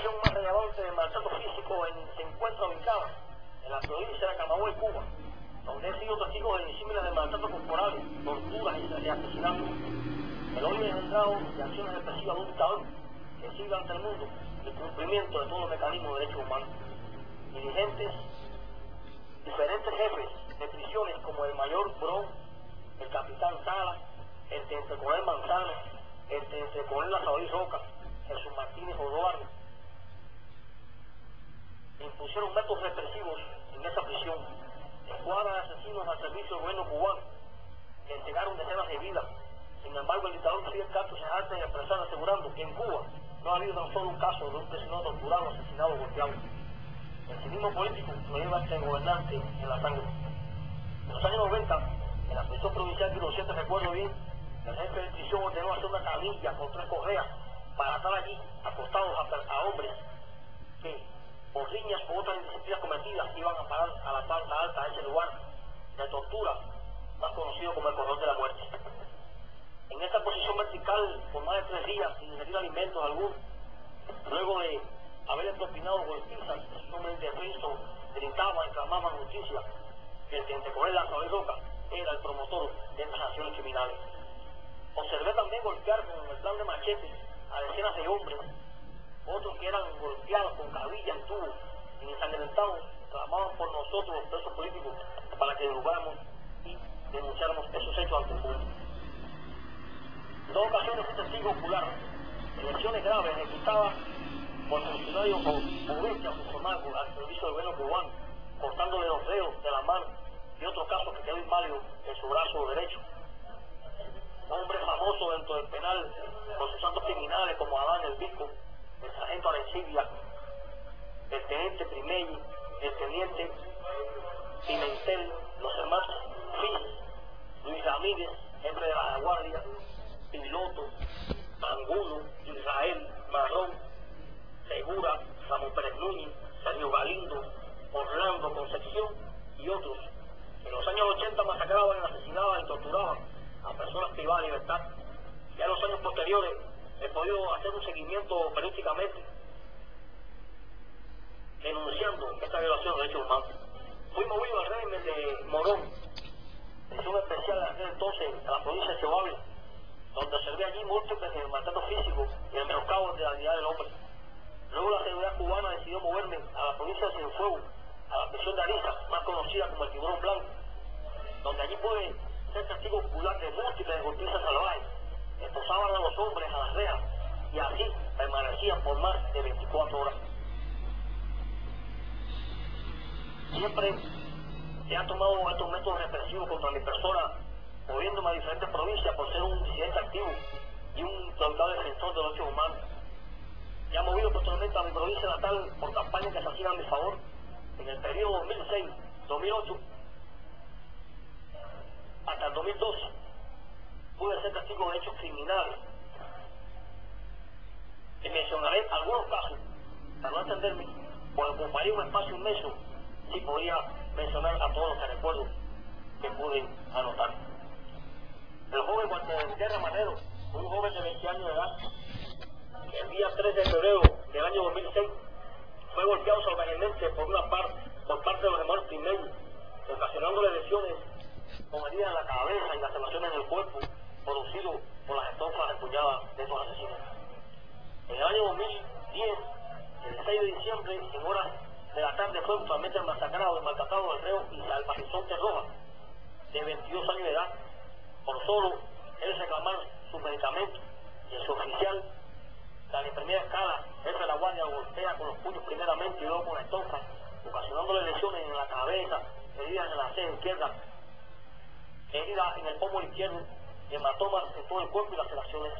situación más relevante de maltrato físico se encuentra ubicada en la provincia de Camagüey, Cuba, donde he sido testigo de disímiles de maltrato corporal, torturas y asesinatos. El odio engendrado de acciones represivas de un dictador que sigue ante el mundo el cumplimiento de todos los mecanismos de derechos humanos. Dirigentes, diferentes jefes de prisiones como el mayor Bron, el capitán Sala, el teniente coronel Manzano, el teniente coronel Azaorí Roca, Jesús Martínez Oduardo, impusieron métodos represivos en esa prisión, escuadras de asesinos al servicio del gobierno cubano, que entregaron decenas de vidas. Sin embargo, el dictador Fidel Castro se jacta en expresar asegurando que en Cuba no ha habido tan solo un caso de un prisionero torturado, asesinado o golpeado. El cinismo político lo lleva a este gobernante en la sangre. En los años 90, en la prisión provincial de Los 7, recuerdo bien, el jefe de prisión ordenó hacer una camilla con 3 correas para estar allí acostados a hombres que, por riñas o otras indisciplinas cometidas, iban a parar a la planta alta, a ese lugar de tortura, más conocido como el corredor de la muerte. En esta posición vertical, por más de 3 días, sin ingerir alimentos algunos, luego de haberle propinado golpizas, esos hombres indefensos gritaban y clamaban justicia, que el teniente coronel Azaorí Roca era el promotor de estas acciones criminales. Observé también golpear con el plan de machetes a decenas de hombres, otros que eran golpeados con cabillas y tubos y ensangrentados, clamaban por nosotros los presos políticos para que divulgáramos y denunciáramos esos hechos ante el mundo. En 2 ocasiones fui testigo ocular de lesiones graves ejecutadas por funcionarios o bestias uniformadas al servicio del gobierno cubano, cortándole los dedos de la mano, y otros casos que quedó inválido en su brazo derecho. Hombres famosos dentro del penal por sus actos criminales como Adán el Bisco, el sargento Arencibia, el teniente Primelli, el teniente Pimentel, los hermanos Fis, Luis Ramírez, jefe de la guardia, Piloto, Angulo, Israel, Marrón, Segura, Ramón Pérez Núñez, Sergio Galindo, Orlando Concepción y otros. En los años 80 masacraban, asesinaban y torturaban a personas privadas de libertad. Ya en los años posteriores he podido hacer un seguimiento periódicamente denunciando esta violación de derechos humanos. Fui movido al régimen de Morón, prisión especial de aquel entonces a la provincia de Segovia, donde observé allí múltiples el maltrato físico y el menoscabo de la dignidad del hombre. Luego la seguridad cubana decidió moverme a la provincia de Cienfuegos, a la prisión de Ariza, más conocida como el Tiburón Blanco, donde allí pude ser testigo ocular de múltiples golpizas salvajes, esposaban a los hombres a las rejas y así permanecían por más de 24 horas. Siempre se han tomado estos métodos represivos contra mi persona, moviéndome a diferentes provincias por ser un disidente activo y un claudicado defensor de los derechos humanos. Ya movido posteriormente a mi provincia natal por campañas que se hacían a mi favor. En el periodo 2006-2008 hasta el 2012 pude ser testigo de hechos criminales. Y mencionaré algunos casos, para no extenderme, porque ocuparía un espacio inmenso, sí podría mencionar a todos los que recuerdo que pude anotar. El joven Walter Guerra Manero, un joven de 20 años de edad, que el día 3 de febrero del año 2006 fue golpeado salvajemente por parte de los hermanos Primelli, ocasionándole lesiones con heridas en la cabeza y laceraciones en el cuerpo, producido por las estofas empuñadas de estos asesinos. En el año 2010, el 6 de diciembre, en horas de la tarde, fue brutalmente masacrado y maltratado el reo Isabel Horizonte Rojas, de 22 años de edad, por solo él reclamar sus medicamentos, y el suboficial la enfermera Escala, jefe de la guardia, golpea con los puños primeramente y luego con la estofa, ocasionándole lesiones en la cabeza, heridas en la ceja izquierda, heridas en el pómulo izquierdo, hematomas en todo el cuerpo y laceraciones.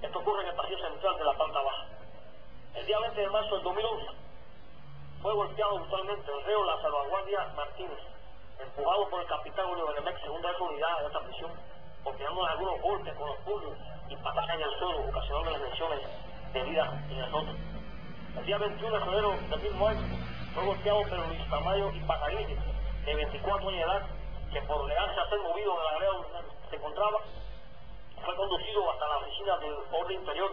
Esto ocurre en el pasillo central de la planta baja. El día 20 de marzo del 2011 fue golpeado brutalmente el reo La Salvaguardia Martínez, empujado por el capitán Julio Benemec, segunda unidad de esta prisión, golpeándole algunos golpes con los puños y patadas en el suelo, ocasionando las lesiones de heridas en el rostro. El día 21 de febrero del mismo año fue golpeado por Luis Tamayo y Pajarille, de 24 años de edad, que por negarse a ser movido de la área donde se encontraba, fue conducido hasta la oficina del orden interior,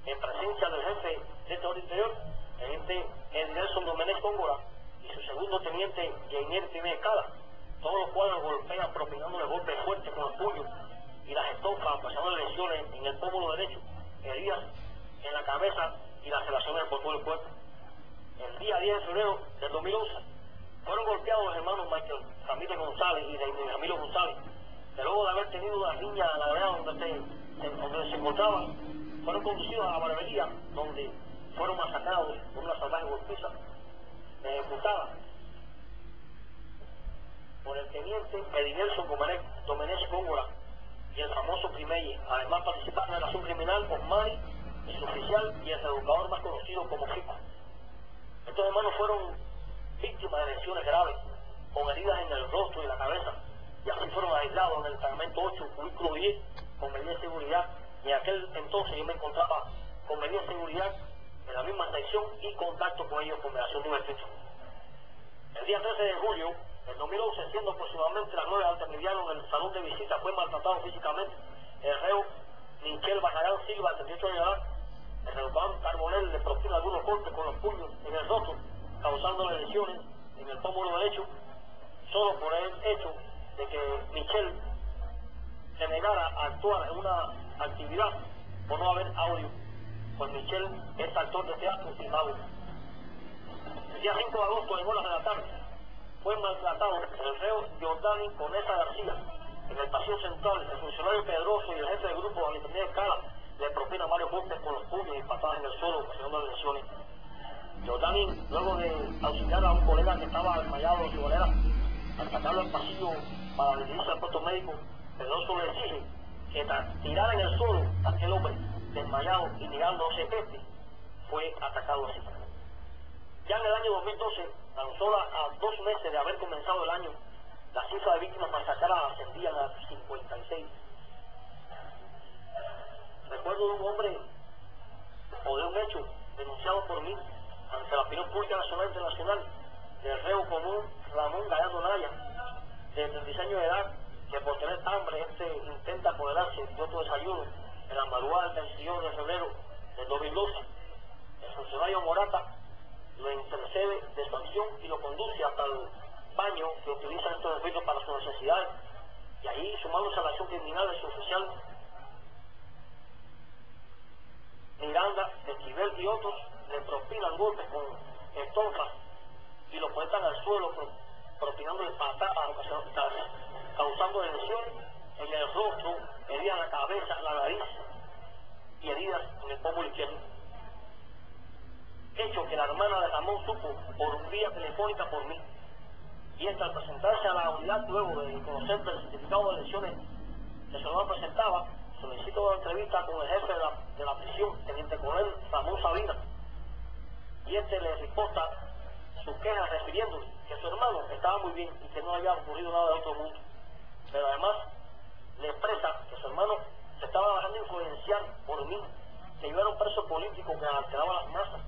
en presencia del jefe de Estado Interior, el teniente Nelson Domenech Góngora y su segundo teniente Jainier Jiménez Escala, todos los cuales golpean propinándole golpes fuertes con los puños y las estofas, causando lesiones en el pómulo derecho, heridas en la cabeza y laceraciones por todo el cuerpo. El día 10 de febrero del 2011 fueron golpeados los hermanos Michael Ramírez González y David Ramiro González, que luego de haber tenido una riña en la vereda donde se encontraban, fueron conducidos a la barbería, donde fueron masacrados por una salvaje golpiza ejecutada por el teniente Nelson Domenech Góngora y el famoso Primelle. Además participaron en la acción criminal Osmani, el oficial y el educador más conocido como Fico. Estos hermanos fueron víctimas de lesiones graves, con heridas en el rostro y la cabeza, y así fueron aislados en el cargamento 8, cubículo 10, con medidas de seguridad, y en aquel entonces yo me encontraba con medidas de seguridad en la misma sección y contacto con ellos con mediación de un estrecho. El día 13 de julio del 2011, siendo aproximadamente las 9 del meridiano, en el salón de visita fue maltratado físicamente el reo Michel Barragán Silva, de 38 años de edad. El educador Carbonell le propina algunos golpes con los puños en el rostro, causándole lesiones en el pómulo derecho, solo por el hecho de que Michel se negara a actuar en una actividad por no haber audio, pues Michel es actor de teatro y mago. El día 5 de agosto, en horas de la tarde, fue maltratado el reo Jordani Conesa García en el pasillo central. El funcionario Pedroso y el jefe del grupo, Valentín Escala, le propina varios golpes con los puños y patadas en el suelo, ocasionando lesiones. Jordani, luego de auxiliar a un colega que estaba desmayado en su bolera, al sacarlo al pasillo para dirigirse al puesto médico, Pedroso le exige que tirara en el suelo a aquel hombre desmayado y negándose fue atacado así. Ya en el año 2012, tan solo a 2 meses de haber comenzado el año, la cifra de víctimas masacradas ascendían a 56. Recuerdo de un hombre o de un hecho denunciado por mí ante la opinión pública nacional e internacional del reo común Ramón Gallardo Naya, de 36 años de edad, que por tener hambre intenta apoderarse de otro desayuno en la madrugada del 22 de febrero del 2012. El funcionario Morata lo intercede de su acción y lo conduce hasta el baño que utilizan estos efectos para sus necesidades, y ahí, sumándose a la acción criminal de su oficial Miranda, Esquivel y otros, le propinan golpes con estofas y lo ponen al suelo, propinándole patadas, causando lesiones en el rostro, heridas en la cabeza, la nariz y heridas en el pómulo izquierdo. Hecho que la hermana de Ramón supo por vía telefónica por mí, y esta, al presentarse a la unidad luego de conocer el certificado de lesiones que se lo presentaba, solicitó una entrevista con el jefe de la prisión, teniente coronel Ramón Sabina, y le reporta sus quejas refiriéndole que su hermano estaba muy bien y que no había ocurrido nada de otro mundo, pero además le expresa que su hermano se estaba dejando influenciar por mí, que yo era un preso político que alteraba las masas,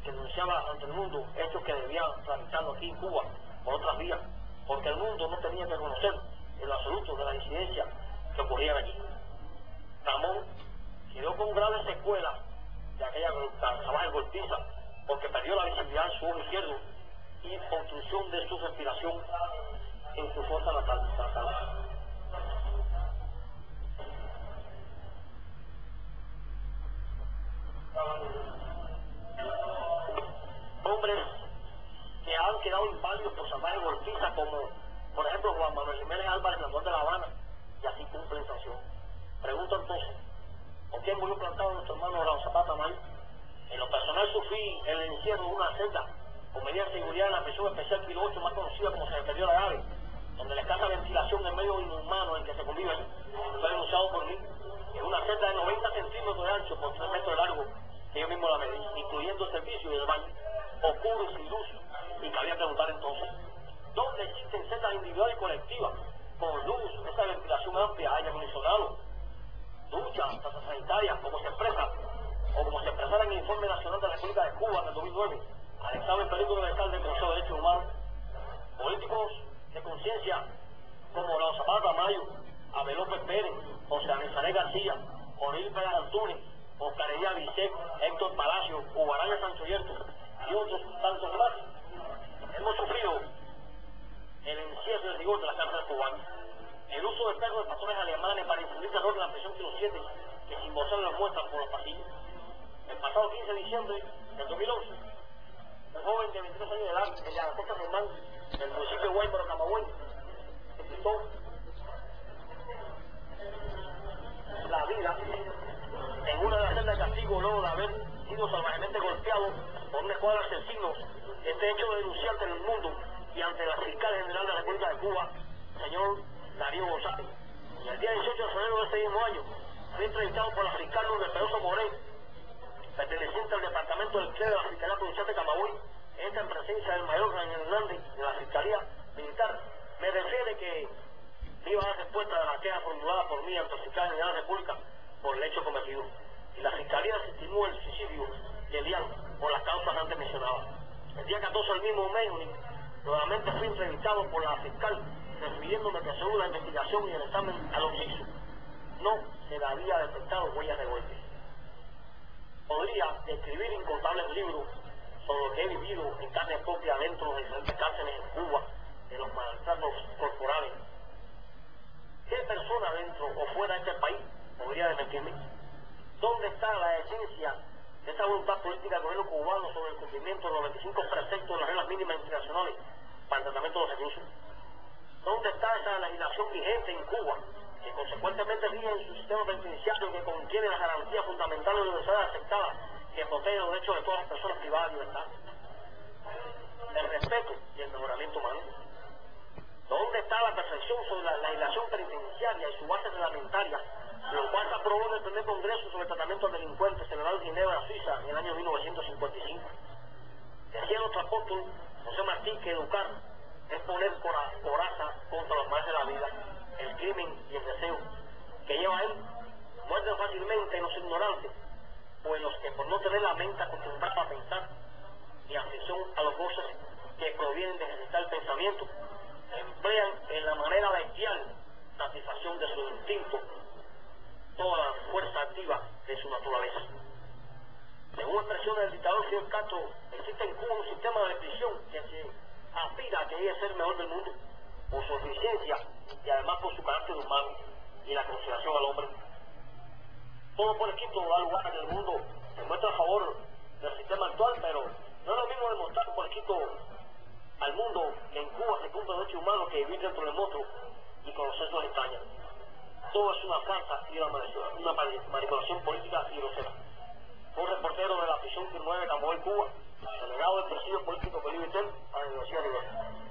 que denunciaba ante el mundo hechos que debían tramitarlo aquí en Cuba por otras vías, porque el mundo no tenía que conocer en lo absoluto de la disidencia que ocurría allí. Ramón quedó con graves secuelas de aquella salvaje golpiza, porque perdió la visibilidad en su ojo izquierdo y obstrucción de su respiración en su fosa natal. Hombres que han quedado inválidos por salvaje golpiza, como por ejemplo Juan Manuel Jiménez Álvarez, senador de La Habana, y así cumplen sanción. Pregunto entonces, ¿por qué murió plantado nuestro hermano Raúl Zapata Mayo? En lo personal sufrí el encierro de una celda con medidas de seguridad en la prisión especial Pilo 8, más conocida como Cementerio de la Ave, donde la escasa ventilación en medio inhumano en que se convive fue denunciado por mí. Es una celda de 90 centímetros de ancho por 3 metros de largo, que yo mismo la medí, incluyendo el servicio y el baño, oscuro y sin luz, y cabía preguntar entonces, ¿dónde existen celdas individuales y colectivas con luz, esa ventilación amplia, aire acondicionado, duchas, tasas sanitarias, como se expresa, o como se expresara en el Informe Nacional de la República de Cuba en el 2009, al examen periódico universal del Consejo de Derechos Humanos? Políticos de conciencia como Raúl Zapata Mayo, Abel López Pérez, José Anisané García, Oril Pérez Antunes, Oscar Elías Bisset, Héctor Palacio, Ubarán 17 que sin Bozán los muestran por los pasillos. El pasado 15 de diciembre del 2011, un joven de 23 años de edad, en la Costa Román, del municipio de Guaymaro, Camagüey, se quitó la vida en una de las celdas de castigo luego de haber sido salvajemente golpeado por una escuadra de asesinos. Este hecho lo denunció ante el mundo y ante la fiscal general de la República de Cuba, señor Darío González. El día 18 de febrero de este mismo año, fue entrevistado por la fiscal Lourdes Peroso Morén, perteneciente al departamento del CLE de la Fiscalía Provincial de Camagüey. Esta, en presencia del mayor Daniel Hernández de la Fiscalía Militar, me refiere que iba a dar respuesta a la queja formulada por mí ante el fiscal general de la República por el hecho cometido. Y la Fiscalía desestimó el suicidio de Elian por las causas antes mencionadas. El día 14 del mismo mes, nuevamente fui entrevistado por la fiscal, refiriéndome que según la investigación y el examen al oxiso, no se le había detectado huellas de golpe. Podría escribir incontables libros sobre lo que he vivido en carne propia dentro de diferentes cárceles en Cuba, de los maltratos corporales. ¿Qué persona dentro o fuera de este país podría desmentirme? ¿Dónde está la esencia de esa voluntad política del gobierno cubano sobre el cumplimiento de los 25 preceptos de las reglas mínimas internacionales para el tratamiento de los reclusos? ¿Dónde está esa legislación vigente en Cuba, que consecuentemente rige en su sistema penitenciario, que contiene las garantías fundamentales y universales aceptadas, que protege los derechos de todas las personas privadas de libertad, el respeto y el mejoramiento humano? ¿Dónde está la perfección sobre la legislación penitenciaria y su base reglamentaria, lo cual se aprobó en el primer congreso sobre el tratamiento de delincuentes celebrado en Ginebra, Suiza, en el año 1955? Decía nuestro apóstol José Martí que educar es poner coraza contra los males de la vida, el crimen y el deseo, que lleva a él, muerden fácilmente en los ignorantes, o en los que por no tener la mente acostumbrada a pensar, ni afición a los goces que provienen de ejercitar el pensamiento, emplean en la manera bestial satisfacción de su instinto toda la fuerza activa de su naturaleza. Según expresiones del dictador Fidel Castro, existe en Cuba un sistema de prisión que se aspira a que llegue a ser el mejor del mundo por su eficiencia y además por su carácter humano y la consideración al hombre. Todo por escrito da lugar a que el mundo se muestra a favor del sistema actual, pero no es lo mismo demostrar por escrito al mundo que en Cuba se cumple el derecho humano que vivir dentro del monstruo y conocer sus extrañas. Todo es una farsa y una manipulación política y grosera. Fue un reportero de la prisión 9 de Camagüey, Cuba, delegado del presidio político Felipe Tel a la Universidad de Libertad.